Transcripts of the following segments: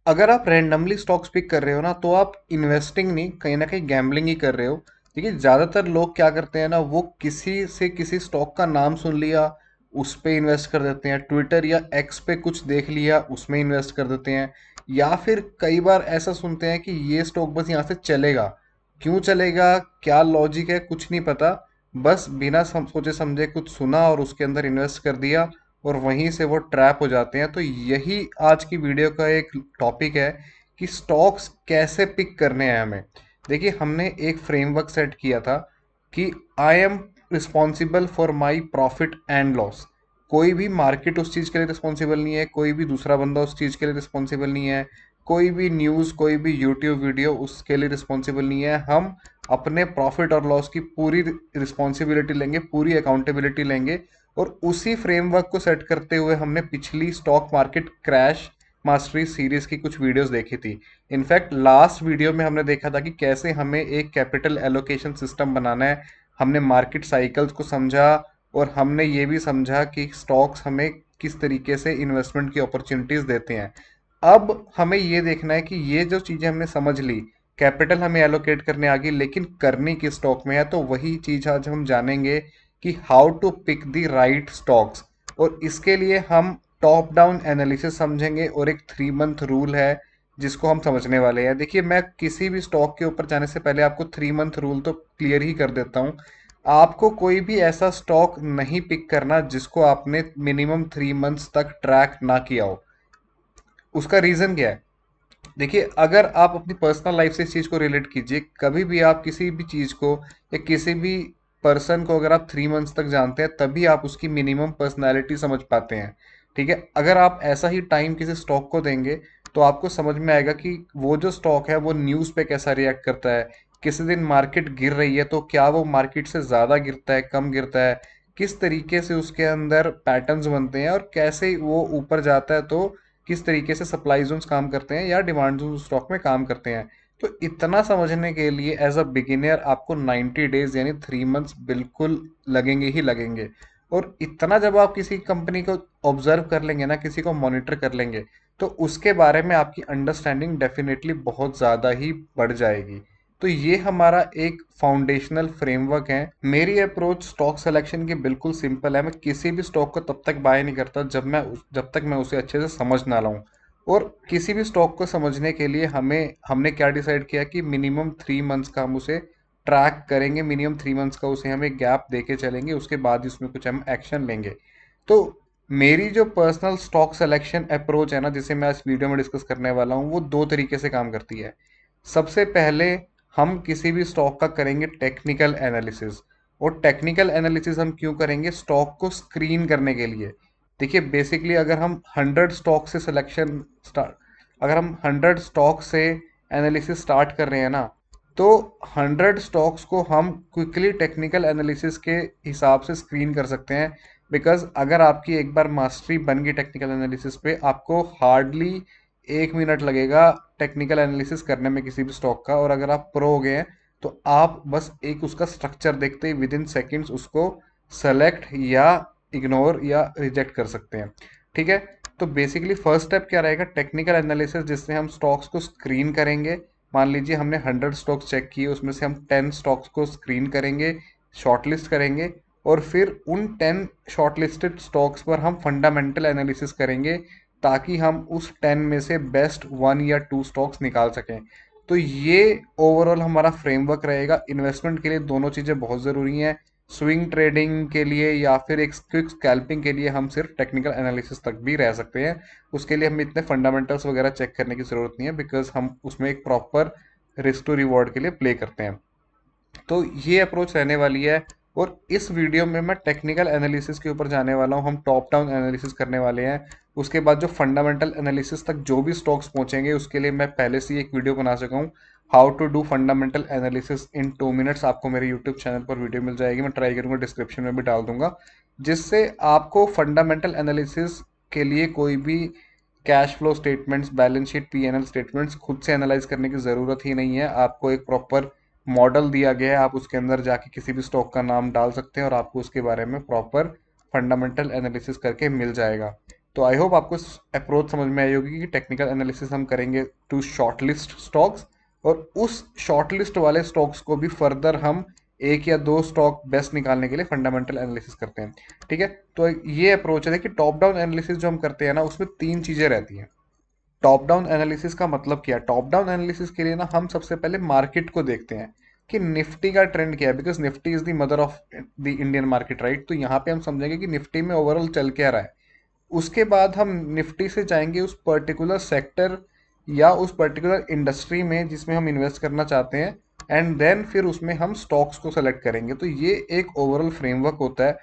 अगर आप randomly stocks pick कर रहे हो ना, तो आप इन्वेस्टिंग नहीं, कहीं ना कहीं गैम्बलिंग ही कर रहे हो। देखिए, ज़्यादातर लोग क्या करते हैं ना, वो किसी से किसी स्टॉक का नाम सुन लिया, उस पे इन्वेस्ट कर देते हैं। ट्विटर या एक्स पे कुछ देख लिया, उसमें इन्वेस्ट कर देते हैं। या फिर कई बार ऐसा सुनते हैं कि ये स्टॉक बस यहाँ से चलेगा। क्यों चलेगा, क्या लॉजिक है, कुछ नहीं पता। बस बिना सोचे समझे कुछ सुना और उसके अंदर इन्वेस्ट कर दिया, और वहीं से वो ट्रैप हो जाते हैं। तो यही आज की वीडियो का एक टॉपिक है कि स्टॉक्स कैसे पिक करने हैं हमें। देखिए, हमने एक फ्रेमवर्क सेट किया था कि I am responsible for my profit and loss. कोई भी मार्केट उस चीज़ के लिए रिस्पॉन्सिबल नहीं है, कोई भी दूसरा बंदा उस चीज़ के लिए रिस्पॉन्सिबल नहीं है, कोई भी न्यूज़, कोई भी यूट्यूब वीडियो उसके लिए रिस्पॉन्सिबल नहीं है। हम अपने प्रॉफिट और लॉस की पूरी रिस्पॉन्सिबिलिटी लेंगे, पूरी अकाउंटेबिलिटी लेंगे। और उसी फ्रेमवर्क को सेट करते हुए हमने पिछली stock market crash mastery series की कुछ वीडियोस देखी थी। इनफैक्ट लास्ट वीडियो में हमने देखा था कि कैसे हमें एक कैपिटल एलोकेशन सिस्टम बनाना है। हमने मार्केट साइकिल्स को समझा, और हमने ये भी समझा कि स्टॉक्स हमें किस तरीके से इन्वेस्टमेंट की अपॉर्चुनिटीज देते हैं। अब हमें ये देखना है कि ये जो चीजें हमने समझ ली, कैपिटल हमें एलोकेट करने आ गई, लेकिन करनी किस स्टॉक में है, तो वही चीज आज हम जानेंगे कि how to pick the right stocks. और इसके लिए हम टॉप डाउन एनालिसिस समझेंगे, और एक 3 मंथ रूल है जिसको हम समझने वाले हैं। देखिए, मैं किसी भी स्टॉक के ऊपर जाने से पहले आपको 3 मंथ रूल तो क्लियर ही कर देता हूँ। आपको कोई भी ऐसा स्टॉक नहीं पिक करना जिसको आपने मिनिमम 3 मंथ्स तक ट्रैक ना किया हो। उसका रीजन क्या है? देखिए, अगर आप अपनी पर्सनल लाइफ से इस चीज़ को रिलेट कीजिए, कभी भी आप किसी भी चीज़ को या किसी भी पर्सन को अगर आप 3 मंथ्स तक जानते हैं, तभी आप उसकी मिनिमम पर्सनैलिटी समझ पाते हैं। ठीक है, अगर आप ऐसा ही टाइम किसी स्टॉक को देंगे, तो आपको समझ में आएगा कि वो जो स्टॉक है वो न्यूज़ पे कैसा रिएक्ट करता है। किसी दिन मार्केट गिर रही है तो क्या वो मार्केट से ज़्यादा गिरता है, कम गिरता है, किस तरीके से उसके अंदर पैटर्न्स बनते हैं, और कैसे वो ऊपर जाता है तो किस तरीके से सप्लाई जोन्स काम करते हैं या डिमांड जोन स्टॉक में काम करते हैं। तो इतना समझने के लिए एज अ बिगिनर आपको 90 डेज यानी 3 मंथ्स बिल्कुल लगेंगे ही लगेंगे। और इतना जब आप किसी कंपनी को ऑब्जर्व कर लेंगे ना, किसी को मॉनिटर कर लेंगे, तो उसके बारे में आपकी अंडरस्टैंडिंग डेफिनेटली बहुत ज़्यादा ही बढ़ जाएगी। तो ये हमारा एक फाउंडेशनल फ्रेमवर्क है। मेरी अप्रोच स्टॉक सिलेक्शन की बिल्कुल सिंपल है। मैं किसी भी स्टॉक को तब तक बाय नहीं करता जब तक मैं उसे अच्छे से समझ ना लाऊं। और किसी भी स्टॉक को समझने के लिए हमने क्या डिसाइड किया कि मिनिमम 3 मंथ्स का हम उसे ट्रैक करेंगे, मिनिमम 3 मंथ्स का उसे हम एक गैप दे के चलेंगे, उसके बाद ही उसमें कुछ हम एक्शन लेंगे। तो मेरी जो पर्सनल स्टॉक सिलेक्शन अप्रोच है ना, जिसे मैं इस वीडियो में डिस्कस करने वाला हूँ, वो दो तरीके से काम करती है। सबसे पहले हम किसी भी स्टॉक का करेंगे टेक्निकल एनालिसिस। और टेक्निकल एनालिसिस हम क्यों करेंगे? स्टॉक को स्क्रीन करने के लिए। देखिए, बेसिकली अगर हम 100 स्टॉक से एनालिसिस स्टार्ट कर रहे हैं ना, तो 100 स्टॉक्स को हम क्विकली टेक्निकल एनालिसिस के हिसाब से स्क्रीन कर सकते हैं। बिकॉज अगर आपकी एक बार मास्टरी बन गई टेक्निकल एनालिसिस पे, आपको हार्डली 1 मिनट लगेगा टेक्निकल एनालिसिस करने में किसी भी स्टॉक का। और अगर आप प्रो हो गए हैं, तो आप बस एक उसका स्ट्रक्चर देखते ही विद इन सेकेंड्स उसको सेलेक्ट या इग्नोर या रिजेक्ट कर सकते हैं। ठीक है, तो बेसिकली फर्स्ट स्टेप क्या रहेगा? टेक्निकल एनालिसिस, जिससे हम स्टॉक्स को स्क्रीन करेंगे। मान लीजिए हमने 100 स्टॉक्स चेक किए, उसमें से हम 10 स्टॉक्स को स्क्रीन करेंगे, शॉर्टलिस्ट करेंगे, और फिर उन 10 शॉर्टलिस्टेड स्टॉक्स पर हम फंडामेंटल एनालिसिस करेंगे, ताकि हम उस 10 में से बेस्ट 1 या 2 स्टॉक्स निकाल सकें। तो ये ओवरऑल हमारा फ्रेमवर्क रहेगा। इन्वेस्टमेंट के लिए दोनों चीज़ें बहुत ज़रूरी हैं। स्विंग ट्रेडिंग के लिए या फिर एक क्विक स्कैल्पिंग के लिए हम सिर्फ टेक्निकल एनालिसिस तक भी रह सकते हैं। उसके लिए हमें इतने फंडामेंटल्स वगैरह चेक करने की ज़रूरत नहीं है, बिकॉज हम उसमें एक प्रॉपर रिस्क टू रिवॉर्ड के लिए प्ले करते हैं। तो ये अप्रोच रहने वाली है। और इस वीडियो में मैं टेक्निकल एनालिसिस के ऊपर जाने वाला हूँ, हम टॉप डाउन एनालिसिस करने वाले हैं। उसके बाद जो फंडामेंटल एनालिसिस तक जो भी स्टॉक्स पहुंचेंगे, उसके लिए मैं पहले से ही एक वीडियो बना सका हूँ, how to do fundamental analysis in 2 minutes. आपको मेरे यूट्यूब चैनल पर वीडियो मिल जाएगी, मैं ट्राई करूंगा डिस्क्रिप्शन में भी डाल दूंगा, जिससे आपको फंडामेंटल एनालिसिस के लिए कोई भी cash flow statements, balance sheet, PNL statements खुद से एनालाइज करने की ज़रूरत ही नहीं है। आपको एक प्रॉपर मॉडल दिया गया है, आप उसके अंदर जाके किसी भी स्टॉक का नाम डाल सकते हैं और आपको उसके बारे में प्रॉपर फंडामेंटल एनालिसिस करके मिल जाएगा। तो आई होप आपको अप्रोच समझ में आई होगी कि टेक्निकल एनालिसिस हम करेंगे टू शॉर्टलिस्ट स्टॉक्स, और उस शॉर्टलिस्ट वाले स्टॉक्स को भी फर्दर हम एक या दो स्टॉक बेस्ट निकालने के लिए फंडामेंटल एनालिसिस करते हैं। ठीक है, तो ये अप्रोच है। देखिए टॉप डाउन एनालिसिस जो हम करते हैं ना, उसमें तीन चीजें रहती हैं। टॉप डाउन एनालिसिस का मतलब क्या है? टॉप डाउन एनालिसिस के लिए ना हम सबसे पहले मार्केट को देखते हैं कि निफ्टी का ट्रेंड क्या है, because Nifty is the mother of the Indian market, right? तो यहाँ पे हम समझेंगे कि निफ्टी में ओवरऑल चल क्या रहा है। उसके बाद हम निफ्टी से जाएंगे उस पर्टिकुलर सेक्टर या उस पर्टिकुलर इंडस्ट्री में जिसमें हम इन्वेस्ट करना चाहते हैं, एंड देन फिर उसमें हम स्टॉक्स को सेलेक्ट करेंगे। तो ये एक ओवरऑल फ्रेमवर्क होता है।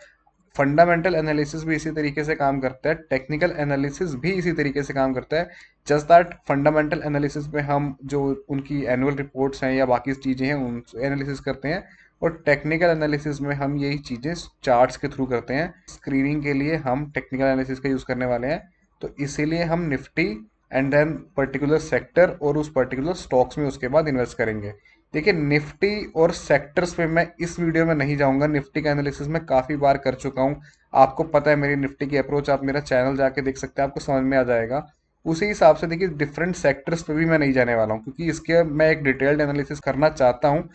फंडामेंटल एनालिसिस भी इसी तरीके से काम करता है, टेक्निकल एनालिसिस भी इसी तरीके से काम करता है। जस्ट दैट फंडामेंटल एनालिसिस में हम जो उनकी एनुअल रिपोर्ट्स हैं या बाकी चीज़ें हैं उन एनालिसिस करते हैं, और टेक्निकल एनालिसिस में हम यही चीज़ें चार्ट्स के थ्रू करते हैं। स्क्रीनिंग के लिए हम टेक्निकल एनालिसिस का यूज़ करने वाले हैं, तो इसीलिए हम Nifty and then particular sector और उस पर्टिकुलर स्टॉक्स में उसके बाद इन्वेस्ट करेंगे। देखिए निफ्टी और सेक्टर्स पे मैं इस वीडियो में नहीं जाऊंगा, निफ्टी का एनालिसिस मैं काफ़ी बार कर चुका हूँ। आपको पता है मेरी निफ्टी की अप्रोच, आप मेरा चैनल जाके देख सकते हैं, आपको समझ में आ जाएगा। उसी हिसाब से देखिए डिफरेंट सेक्टर्स पे भी मैं नहीं जाने वाला हूँ, क्योंकि इसके मैं एक डिटेल्ड एनालिसिस करना चाहता हूँ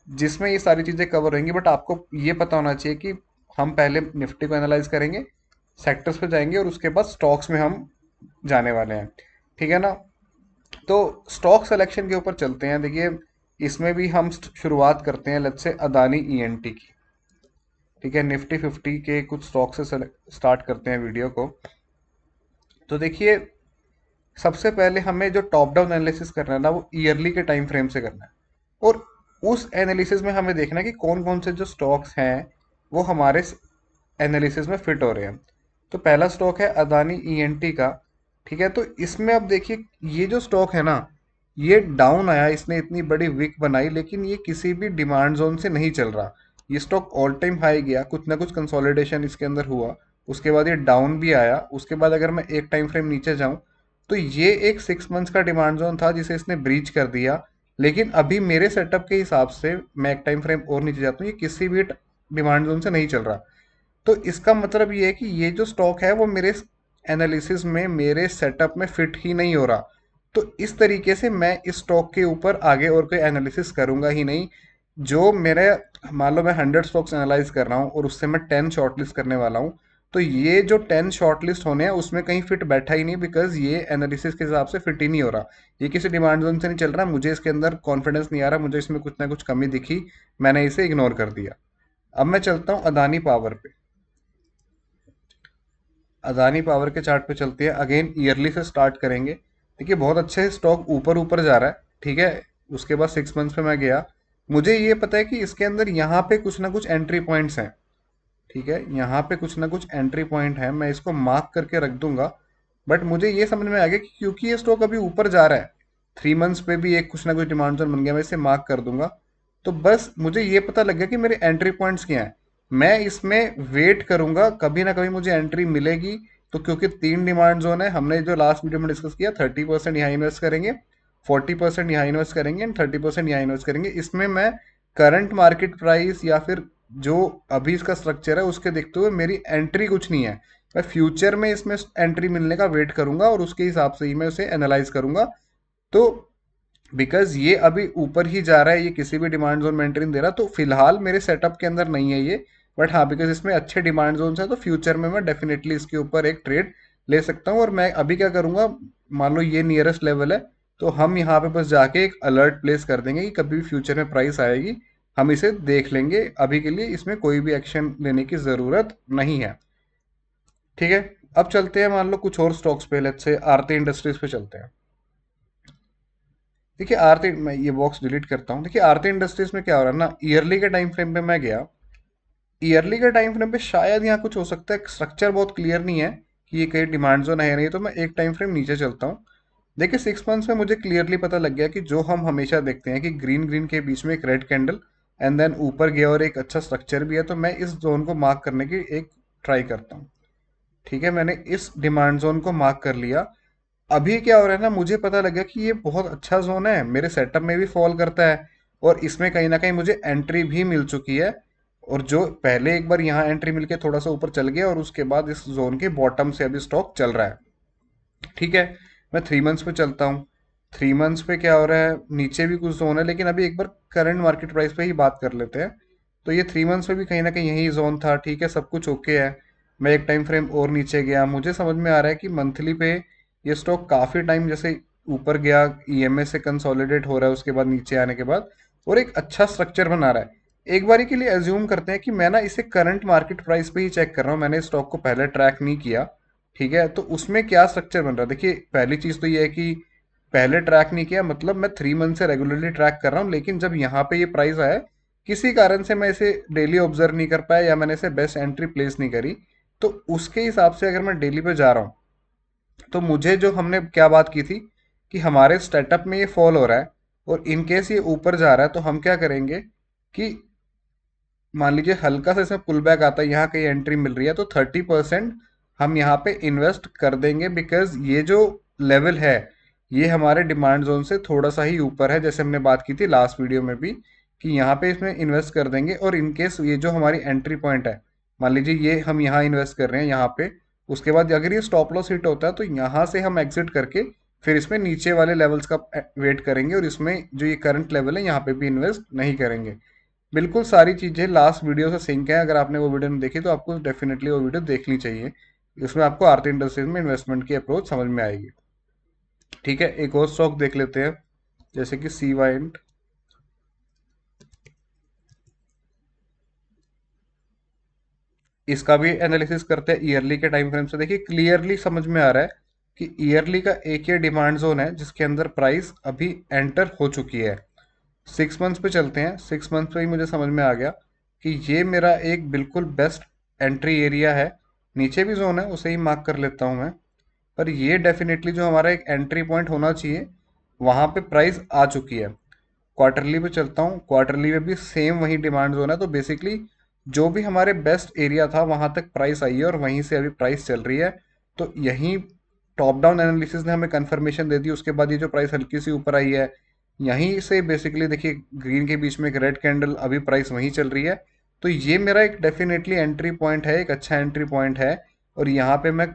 जिसमें ये सारी चीज़ें कवर होंगी। बट आपको ये पता होना चाहिए कि हम पहले निफ्टी को एनालाइज करेंगे, सेक्टर्स पे जाएंगे, और उसके बाद स्टॉक्स में हम जाने वाले हैं। ठीक है ना? तो स्टॉक सिलेक्शन के ऊपर चलते हैं। देखिए इसमें भी हम शुरुआत करते हैं लेट्स से अदानी ईएनटी की। ठीक है, निफ्टी 50 के कुछ स्टॉक से स्टार्ट करते हैं वीडियो को। तो देखिए सबसे पहले हमें जो टॉप डाउन एनालिसिस करना है ना, वो ईयरली के टाइम फ्रेम से करना है, और उस एनालिसिस में हमें देखना है कि कौन कौन से जो स्टॉक्स हैं वो हमारे एनालिसिस में फिट हो रहे हैं। तो पहला स्टॉक है अदानी ईएनटी का। ठीक है, तो इसमें अब देखिए ये जो स्टॉक है ना, ये डाउन आया, इसने इतनी बड़ी विक बनाई, लेकिन ये किसी भी डिमांड जोन से नहीं चल रहा। ये स्टॉक ऑल टाइम हाई गया, कुछ ना कुछ कंसोलिडेशन इसके अंदर हुआ, उसके बाद ये डाउन भी आया। उसके बाद अगर मैं एक टाइम फ्रेम नीचे जाऊं, तो ये एक 6 मंथ्स का डिमांड जोन था जिसे इसने ब्रीच कर दिया। लेकिन अभी मेरे सेटअप के हिसाब से मैं एक टाइम फ्रेम और नीचे जाता हूँ, ये किसी भी डिमांड जोन से नहीं चल रहा। तो इसका मतलब ये है कि ये जो स्टॉक है वो मेरे एनालिसिस में, मेरे सेटअप में फिट ही नहीं हो रहा। तो इस तरीके से मैं इस स्टॉक के ऊपर आगे और कोई एनालिसिस करूंगा ही नहीं। जो मेरे, मान लो मैं 100 स्टॉक्स एनालाइज कर रहा हूँ और उससे मैं 10 शॉर्टलिस्ट करने वाला हूँ, तो ये जो 10 शॉर्टलिस्ट होने हैं उसमें कहीं फिट बैठा ही नहीं, बिकॉज ये एनालिसिस के हिसाब से फिट ही नहीं हो रहा। ये किसी डिमांड जोन से नहीं चल रहा, मुझे इसके अंदर कॉन्फिडेंस नहीं आ रहा, मुझे इसमें कुछ ना कुछ कमी दिखी, मैंने इसे इग्नोर कर दिया। अब मैं चलता हूँ अदानी पावर पे। अदानी पावर के चार्ट पे चलते हैं, अगेन ईयरली से स्टार्ट करेंगे। देखिए बहुत अच्छे स्टॉक ऊपर ऊपर जा रहा है। ठीक है, उसके बाद 6 मंथ्स पे मैं गया, मुझे ये पता है कि इसके अंदर यहाँ पे कुछ ना कुछ एंट्री पॉइंट्स हैं। ठीक है, यहाँ पे कुछ ना कुछ एंट्री पॉइंट है, मैं इसको मार्क करके रख दूंगा। बट मुझे ये समझ में आ गया कि क्योंकि ये स्टॉक अभी ऊपर जा रहा है, 3 मंथ्स पे भी एक कुछ ना कुछ डिमांड जोन बन गया, मैं इसे मार्क कर दूंगा। तो बस मुझे ये पता लग गया कि मेरे एंट्री पॉइंट्स क्या हैं। मैं इसमें वेट करूंगा, कभी ना कभी मुझे एंट्री मिलेगी। तो क्योंकि 3 डिमांड जोन है, हमने जो लास्ट वीडियो में डिस्कस किया, 30% यहाँ इन्वेस्ट करेंगे, 40% यहाँ इन्वेस्ट करेंगे एंड 30% यहाँ इन्वेस्ट करेंगे। इसमें मैं करंट मार्केट प्राइस या फिर जो अभी इसका स्ट्रक्चर है उसके देखते हुए मेरी एंट्री कुछ नहीं है। मैं फ्यूचर में इसमें एंट्री मिलने का वेट करूंगा और उसके हिसाब से ही मैं उसे एनालाइज करूंगा। तो बिकॉज ये अभी ऊपर ही जा रहा है, ये किसी भी डिमांड जोन में एंट्री नहीं दे रहा, तो फिलहाल मेरे सेटअप के अंदर नहीं है ये। बट हाँ, बिकॉज इसमें अच्छे डिमांड जोन है, तो फ्यूचर में मैं डेफिनेटली इसके ऊपर एक ट्रेड ले सकता हूँ। और मैं अभी क्या करूंगा, मान लो ये नियरेस्ट लेवल है, तो हम यहाँ पे बस जाके एक अलर्ट प्लेस कर देंगे कि कभी भी फ्यूचर में प्राइस आएगी, हम इसे देख लेंगे। अभी के लिए इसमें कोई भी एक्शन लेने की ज़रूरत नहीं है। ठीक है, अब चलते हैं मान लो कुछ और स्टॉक्स पे, लेट्स से आरती इंडस्ट्रीज पे चलते हैं। देखिए आरती, मैं ये बॉक्स डिलीट करता हूँ। देखिए आरती इंडस्ट्रीज में क्या हो रहा है ना, ईयरली के टाइम फ्रेम पे मैं गया, ईयरली के टाइम फ्रेम पे शायद यहाँ कुछ हो सकता है, स्ट्रक्चर बहुत क्लियर नहीं है कि ये कहीं डिमांड जोन है या नहीं, तो मैं एक टाइम फ्रेम नीचे चलता हूँ। देखिए 6 मंथ्स में मुझे क्लियरली पता लग गया कि जो हम हमेशा देखते हैं कि ग्रीन ग्रीन के बीच में एक रेड कैंडल एंड देन ऊपर गया और एक अच्छा स्ट्रक्चर भी है, तो मैं इस जोन को मार्क करने की एक ट्राई करता हूँ। ठीक है, मैंने इस डिमांड जोन को मार्क कर लिया। अभी क्या हो रहा है ना, मुझे पता लगा कि ये बहुत अच्छा जोन है, मेरे सेटअप में भी फॉल करता है, और इसमें कहीं ना कहीं मुझे एंट्री भी मिल चुकी है। और जो पहले एक बार यहाँ एंट्री मिलके थोड़ा सा ऊपर चल गया और उसके बाद इस जोन के बॉटम से अभी स्टॉक चल रहा है। ठीक है, मैं 3 मंथ्स पे चलता हूँ। 3 मंथ्स पे क्या हो रहा है, नीचे भी कुछ जोन है, लेकिन अभी एक बार करंट मार्केट प्राइस पे ही बात कर लेते हैं। तो ये 3 मंथ्स में भी कहीं ना कहीं यही जोन था। ठीक है, सब कुछ ओके है। मैं एक टाइम फ्रेम और नीचे गया, मुझे समझ में आ रहा है कि मंथली पे ये स्टॉक काफ़ी टाइम जैसे ऊपर गया, ईएमए से कंसोलिडेट हो रहा है उसके बाद नीचे आने के बाद, और एक अच्छा स्ट्रक्चर बना रहा है। एक बारी के लिए एज्यूम करते हैं कि मैं ना इसे करंट मार्केट प्राइस पे ही चेक कर रहा हूँ, मैंने इस स्टॉक को पहले ट्रैक नहीं किया। ठीक है, तो उसमें क्या स्ट्रक्चर बन रहा है, देखिए पहली चीज तो ये है कि पहले ट्रैक नहीं किया, मतलब मैं 3 मंथ से रेगुलरली ट्रैक कर रहा हूँ, लेकिन जब यहाँ पे ये प्राइस आया, किसी कारण से मैं इसे डेली ऑब्जर्व नहीं कर पाया या मैंने इसे बेस्ट एंट्री प्लेस नहीं करी, तो उसके हिसाब से अगर मैं डेली पे जा रहा हूँ, तो मुझे जो हमने क्या बात की थी कि हमारे स्टार्टअप में ये फॉल हो रहा है और इन केस ये ऊपर जा रहा है, तो हम क्या करेंगे कि मान लीजिए हल्का सा इसमें पुल बैक आता है, यहाँ कहीं एंट्री मिल रही है, तो 30% हम यहाँ पे इन्वेस्ट कर देंगे, बिकॉज ये जो लेवल है ये हमारे डिमांड जोन से थोड़ा सा ही ऊपर है, जैसे हमने बात की थी लास्ट वीडियो में भी कि यहाँ पे इसमें इन्वेस्ट कर देंगे। और इनकेस ये जो हमारी एंट्री पॉइंट है, मान लीजिए ये हम यहाँ इन्वेस्ट कर रहे हैं यहाँ पे, उसके बाद अगर ये स्टॉप लॉस हिट होता है तो यहाँ से हम एग्जिट करके फिर इसमें नीचे वाले लेवल्स का वेट करेंगे, और इसमें जो ये करंट लेवल है यहाँ पे भी इन्वेस्ट नहीं करेंगे। बिल्कुल सारी चीजें लास्ट वीडियो से सिंक है, अगर आपने वो वीडियो नहीं देखी तो आपको डेफिनेटली वो वीडियो देखनी चाहिए। इसमें आपको आरती इंडस्ट्रीज में इन्वेस्टमेंट की अप्रोच समझ में आएगी। ठीक है, एक और स्टॉक देख लेते हैं, जैसे कि सी वाइंड। इसका भी एनालिसिस करते हैं ईयरली के टाइम फ्रेम से। देखिए क्लियरली समझ में आ रहा है कि ईयरली का एक ये डिमांड जोन है जिसके अंदर प्राइस अभी एंटर हो चुकी है। 6 मंथ्स पे चलते हैं, 6 मंथ्स पे ही मुझे समझ में आ गया कि ये मेरा एक बिल्कुल बेस्ट एंट्री एरिया है। नीचे भी जोन है, उसे ही मार्क कर लेता हूँ मैं। पर ये डेफिनेटली जो हमारा एक एंट्री पॉइंट होना चाहिए, वहाँ पे प्राइस आ चुकी है। क्वार्टरली पे चलता हूँ, क्वार्टरली में भी सेम वही डिमांड जोन है, तो बेसिकली जो भी हमारे बेस्ट एरिया था वहाँ तक प्राइस आई है और वहीं से अभी प्राइस चल रही है। तो यहीं टॉप डाउन एनालिसिस ने हमें कंफर्मेशन दे दी, उसके बाद ये जो प्राइस हल्की सी ऊपर आई है, यहीं से बेसिकली देखिए ग्रीन के बीच में एक रेड कैंडल, अभी प्राइस वहीं चल रही है। तो ये मेरा एक डेफिनेटली एंट्री पॉइंट है, एक अच्छा एंट्री पॉइंट है। और यहाँ पे मैं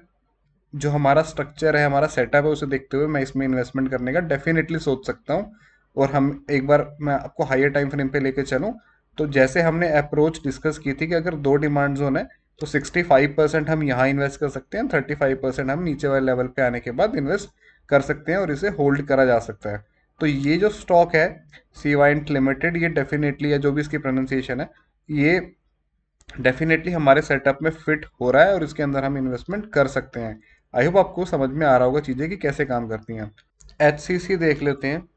जो हमारा स्ट्रक्चर है, हमारा सेटअप है, उसे देखते हुए मैं इसमें इन्वेस्टमेंट करने का डेफिनेटली सोच सकता हूँ। और हम एक बार मैं आपको हायर टाइम फ्रेम पे लेके चलूँ, तो जैसे हमने अप्रोच डिस्कस की थी कि अगर दो डिमांड जोन है, तो 65% हम यहाँ इन्वेस्ट कर सकते हैं, 35% हम नीचे वाले लेवल पे आने के बाद इन्वेस्ट कर सकते हैं और इसे होल्ड करा जा सकता है। तो ये जो स्टॉक है सी वाइंट लिमिटेड, ये डेफिनेटली है, जो भी इसकी प्रोनाउंसिएशन है, ये डेफिनेटली हमारे सेटअप में फिट हो रहा है और इसके अंदर हम इन्वेस्टमेंट कर सकते हैं। आई होप आपको समझ में आ रहा होगा चीज़ें कि कैसे काम करती हैं। एचसीसी देख लेते हैं।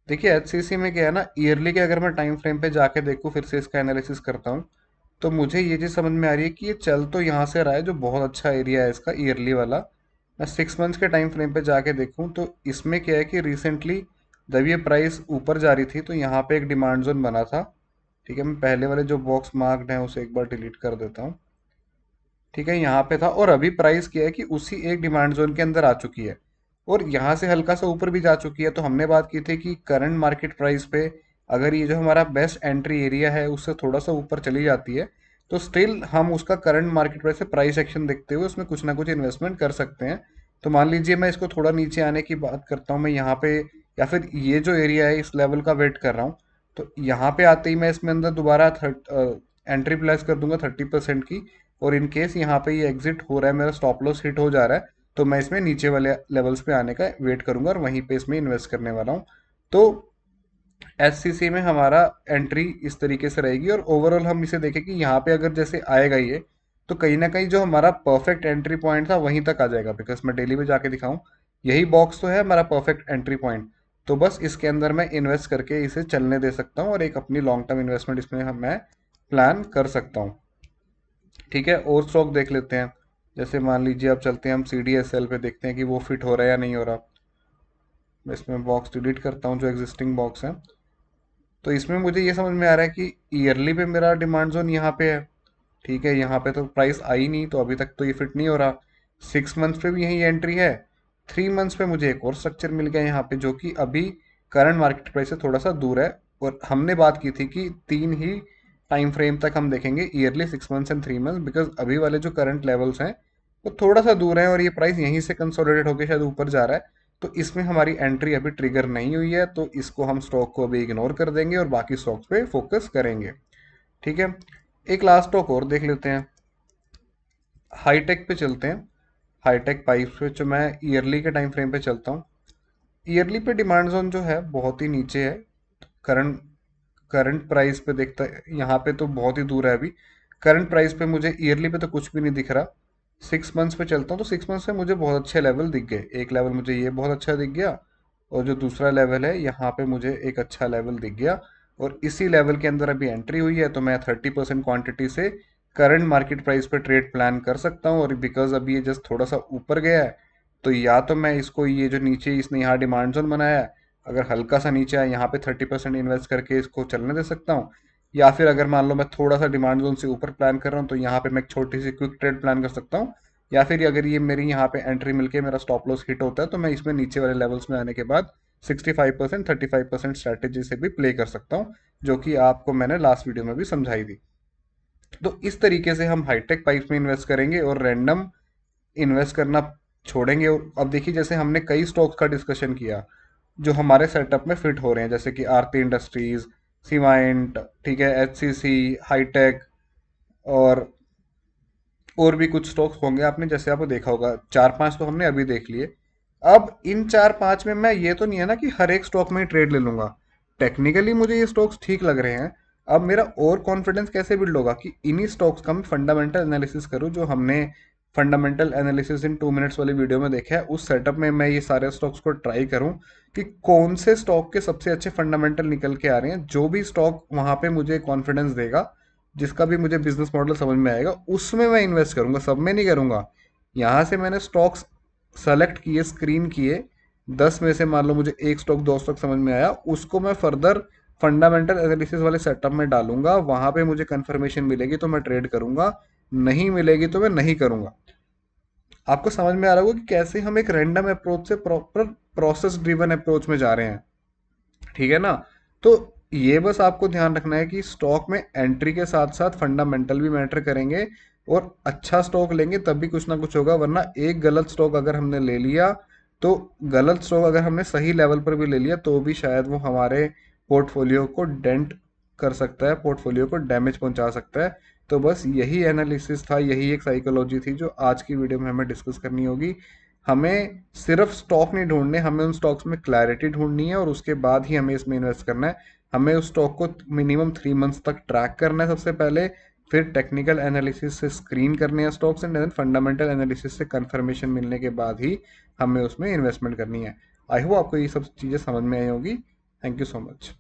देखिए एचसीसी में क्या है ना, ईयरली के अगर मैं टाइम फ्रेम पे जाके देखूँ, फिर से इसका एनालिसिस करता हूँ, तो मुझे ये चीज़ समझ में आ रही है कि ये चल तो यहाँ से रहा है, जो बहुत अच्छा एरिया है इसका ईयरली वाला। मैं 6 मंथ्स के टाइम फ्रेम पे जाके देखूँ तो इसमें क्या है कि रिसेंटली जब ये प्राइस ऊपर जा रही थी तो यहाँ पे एक डिमांड जोन बना था। ठीक है, मैं पहले वाले जो बॉक्स मार्क्ड हैं उसे एक बार डिलीट कर देता हूँ। ठीक है, यहाँ पे था और अभी प्राइस क्या है कि उसी एक डिमांड जोन के अंदर आ चुकी है और यहाँ से हल्का सा ऊपर भी जा चुकी है। तो हमने बात की थी कि करंट मार्केट प्राइस पे अगर ये जो हमारा बेस्ट एंट्री एरिया है उससे थोड़ा सा ऊपर चली जाती है, तो स्टिल हम उसका करंट मार्केट प्राइस से प्राइस एक्शन देखते हुए उसमें कुछ ना कुछ इन्वेस्टमेंट कर सकते हैं। तो मान लीजिए मैं इसको थोड़ा नीचे आने की बात करता हूँ, मैं यहाँ पे या फिर ये जो एरिया है इस लेवल का वेट कर रहा हूँ, तो यहाँ पे आते ही मैं इसमें अंदर दोबारा एंट्री प्लेस कर दूंगा 30% की। और इन केस यहाँ पे ये एग्जिट हो रहा है, मेरा स्टॉप लॉस हिट हो जा रहा है, तो मैं इसमें नीचे वाले लेवल्स पे आने का वेट करूंगा और वहीं पे इसमें इन्वेस्ट करने वाला हूँ। तो एससीसी में हमारा एंट्री इस तरीके से रहेगी और ओवरऑल हम इसे देखें कि यहाँ पे अगर जैसे आएगा ये, तो कहीं ना कहीं जो हमारा परफेक्ट एंट्री पॉइंट था वहीं तक आ जाएगा, बिकॉज मैं डेली पे जाके दिखाऊं, यही बॉक्स तो है हमारा परफेक्ट एंट्री पॉइंट। तो बस इसके अंदर मैं इन्वेस्ट करके इसे चलने दे सकता हूँ और एक अपनी लॉन्ग टर्म इन्वेस्टमेंट इसमें मैं प्लान कर सकता हूँ। ठीक है, और स्टॉक देख लेते हैं। जैसे मान लीजिए अब चलते हैं हम सी डी एस एल पे, देखते हैं कि वो फिट हो रहा है या नहीं हो रहा। मैं इसमें बॉक्स डिलीट करता हूँ जो एग्जिस्टिंग बॉक्स है। तो इसमें मुझे ये समझ में आ रहा है कि ईयरली पे मेरा डिमांड जोन यहाँ पे है। ठीक है, यहाँ पे तो प्राइस आई नहीं, तो अभी तक तो ये फिट नहीं हो रहा। 6 मंथ्स पे भी यही एंट्री है। 3 मंथ्स पे मुझे एक और स्ट्रक्चर मिल गया यहाँ पे, जो कि अभी करंट मार्केट प्राइस से थोड़ा सा दूर है। और हमने बात की थी कि तीन ही टाइम फ्रेम तक हम देखेंगे, yearly, 6 months and 3 months, because अभी वाले जो करंट लेवल्स हैं वो थोड़ा सा दूर है और ये प्राइस यहीं से कंसोलिडेट होकर शायद ऊपर जा रहा है। तो इसमें हमारी एंट्री अभी ट्रिगर नहीं हुई है, तो इसको हम स्टॉक को अभी इग्नोर कर देंगे और बाकी स्टॉक्स पे फोकस करेंगे। ठीक है, एक लास्ट स्टॉक और देख लेते हैं, हाईटेक पे चलते हैं। हाईटेक पाइप्स पे जो मैं ईयरली के टाइम फ्रेम पे चलता हूँ, ईयरली पे डिमांड जोन जो है बहुत ही नीचे है। करंट करंट प्राइस पे देखता है, यहाँ पे तो बहुत ही दूर है अभी। करंट प्राइस पे मुझे ईयरली पे तो कुछ भी नहीं दिख रहा। 6 मंथ्स पे चलता हूँ तो 6 मंथ्स में मुझे बहुत अच्छे लेवल दिख गए। एक लेवल मुझे ये बहुत अच्छा दिख गया, और जो दूसरा लेवल है यहाँ पे मुझे एक अच्छा लेवल दिख गया, और इसी लेवल के अंदर अभी एंट्री हुई है। तो मैं 30% क्वांटिटी से करंट मार्केट प्राइस पे ट्रेड प्लान कर सकता हूँ। और बिकॉज अभी ये जस्ट थोड़ा सा ऊपर गया है, तो या तो मैं इसको, ये जो नीचे इसने यहाँ डिमांड जोन बनाया है, अगर हल्का सा नीचे आए यहाँ पे 30% इन्वेस्ट करके इसको चलने दे सकता हूँ। या फिर अगर मान लो मैं थोड़ा सा डिमांड जोन से ऊपर प्लान कर रहा हूँ, तो यहाँ पे मैं एक छोटी सी क्विक ट्रेड प्लान कर सकता हूँ। या फिर अगर ये मेरी यहाँ पे एंट्री मिलके मेरा स्टॉप लॉस हिट होता है, तो मैं इसमें नीचे वाले लेवल्स में आने के बाद 65% 35% स्ट्रैटेजी से भी प्ले कर सकता हूँ, जो कि आपको मैंने लास्ट वीडियो में भी समझाई थी। तो इस तरीके से हम हाईटेक पाइप्स में इन्वेस्ट करेंगे और रैंडम इन्वेस्ट करना छोड़ेंगे। और अब देखिए, जैसे हमने कई स्टॉक्स का डिस्कशन किया जो हमारे सेटअप में फिट हो रहे हैं, जैसे कि आरती इंडस्ट्रीज, सीमाइंट, ठीक है, एचसीसी, हाईटेक, और भी कुछ स्टॉक्स होंगे आपने जैसे आपको देखा होगा। चार पांच तो हमने अभी देख लिए। अब इन चार पांच में मैं, ये तो नहीं है ना कि हर एक स्टॉक में ट्रेड ले लूंगा। टेक्निकली मुझे ये स्टॉक्स ठीक लग रहे हैं। अब मेरा और कॉन्फिडेंस कैसे बिल्ड होगा कि इन्हीं स्टॉक्स का मैं फंडामेंटल एनालिसिस करूं, जो हमने फंडामेंटल एनालिसिस इन 2 मिनट्स वाली वीडियो में देखा है। उस सेटअप में मैं ये सारे स्टॉक्स को ट्राई करूं कि कौन से स्टॉक के सबसे अच्छे फंडामेंटल निकल के आ रहे हैं। जो भी स्टॉक वहां पे मुझे कॉन्फिडेंस देगा, जिसका भी मुझे बिजनेस मॉडल समझ में आएगा, उसमें मैं इन्वेस्ट करूंगा, सब में नहीं करूंगा। यहाँ से मैंने स्टॉक्स सेलेक्ट किए, स्क्रीन किए, 10 में से मान लो मुझे एक स्टॉक, दो स्टॉक समझ में आया, उसको मैं फर्दर फंडामेंटल एनालिसिस वाले सेटअप में डालूंगा। वहां पे मुझे कंफर्मेशन मिलेगी तो मैं ट्रेड करूंगा, नहीं मिलेगी तो मैं नहीं करूंगा। आपको समझ में आ रहा होगा कि कैसे हम एक रैंडम अप्रोच से प्रॉपर प्रोसेस ड्रिवन अप्रोच में जा रहे हैं। ठीक है ना? तो ये बस आपको ध्यान रखना है कि स्टॉक में एंट्री के साथ साथ फंडामेंटल भी मैटर करेंगे, और अच्छा स्टॉक लेंगे तब भी कुछ ना कुछ होगा। वरना एक गलत स्टॉक अगर हमने ले लिया, तो गलत स्टॉक अगर हमने सही लेवल पर भी ले लिया, तो भी शायद वो हमारे पोर्टफोलियो को डेंट कर सकता है, पोर्टफोलियो को डैमेज पहुंचा सकता है। तो बस यही एनालिसिस था, यही एक साइकोलॉजी थी जो आज की वीडियो में हमें डिस्कस करनी होगी। हमें सिर्फ स्टॉक नहीं ढूंढने, हमें उन स्टॉक्स में क्लैरिटी ढूंढनी है, और उसके बाद ही हमें इसमें इन्वेस्ट करना है। हमें उस स्टॉक को मिनिमम 3 मंथ्स तक ट्रैक करना है सबसे पहले, फिर टेक्निकल एनालिसिस से स्क्रीन करने हैं stocks, and then fundamental analysis से कंफर्मेशन मिलने के बाद ही हमें उसमें इन्वेस्टमेंट करनी है। आई होप आपको ये सब चीज़ें समझ में आई होगी। Thank you so much.